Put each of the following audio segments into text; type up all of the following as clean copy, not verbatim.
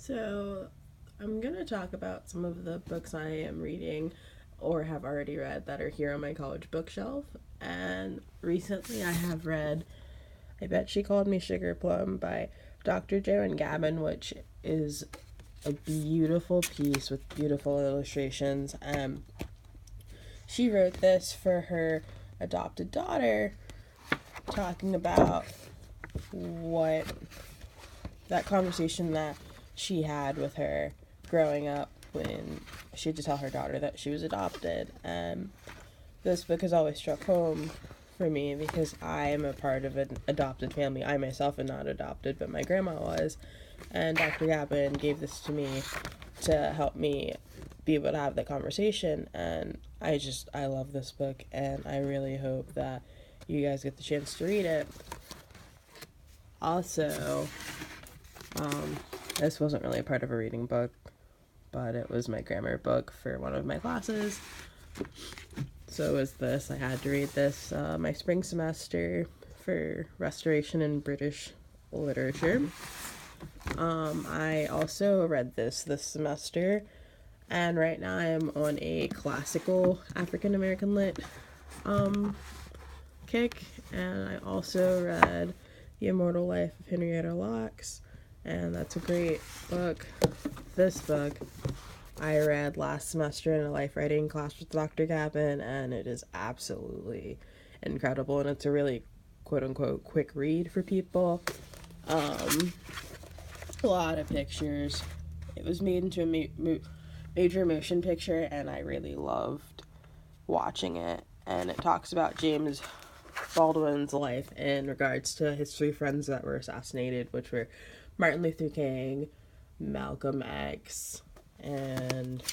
So, I'm going to talk about some of the books I am reading or have already read that are here on my college bookshelf. And recently I have read I Bet She Called Me Sugar Plum by Dr. Joan Gavin, which is a beautiful piece with beautiful illustrations. She wrote this for her adopted daughter, talking about what that conversation that she had with her growing up when she had to tell her daughter that she was adopted. And this book has always struck home for me because I am a part of an adopted family. I myself am not adopted, but my grandma was. And Dr. Gavin gave this to me to help me be able to have that conversation. And I love this book, and I really hope that you guys get the chance to read it. Also, this wasn't really a part of a reading book, but it was my grammar book for one of my classes. So was this. I had to read this my spring semester for Restoration in British Literature. I also read this semester, and right now I am on a classical African American lit kick, and I also read The Immortal Life of Henrietta Lacks, and that's a great book. This book I read last semester in a life writing class with Dr. Gavin, and it is absolutely incredible, and it's a really quote-unquote quick read for people. A lot of pictures. It was made into a major motion picture, and I really loved watching it. And it talks about James Baldwin's life in regards to his three friends that were assassinated, which were Martin Luther King, Malcolm X, and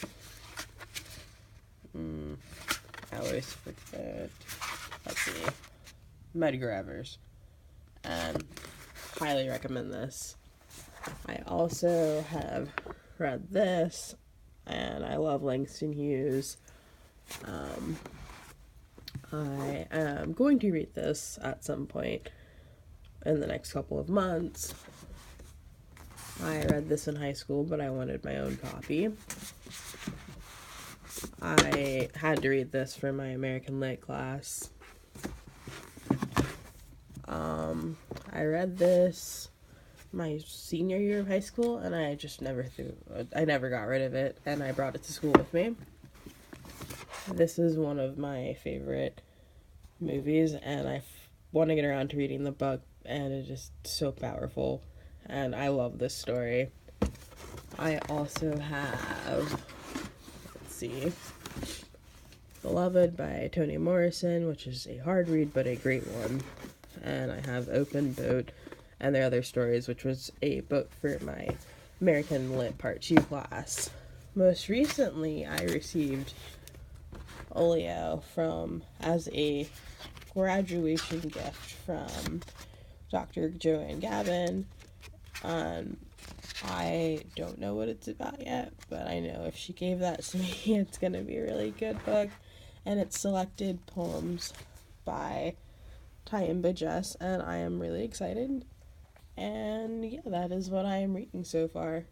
I always forget. Let's see, Medgar Evers. And highly recommend this. I also have read this, and I love Langston Hughes. I am going to read this at some point in the next couple of months. I read this in high school, but I wanted my own copy. I had to read this for my American Lit class. I read this my senior year of high school, and I never got rid of it, and I brought it to school with me. This is one of my favorite movies, and I want to get around to reading the book, and it's just so powerful, and I love this story. I also have, let's see, Beloved by Toni Morrison, which is a hard read, but a great one. And I have Open Boat and Their Other Stories, which was a book for my American Lit Part 2 class. Most recently, I received Olio as a graduation gift from Dr. Joanne Gavin. I don't know what it's about yet, but I know if she gave that to me, it's going to be a really good book. And it's selected poems by Tyehimba Jess, and I am really excited. And yeah, that is what I am reading so far.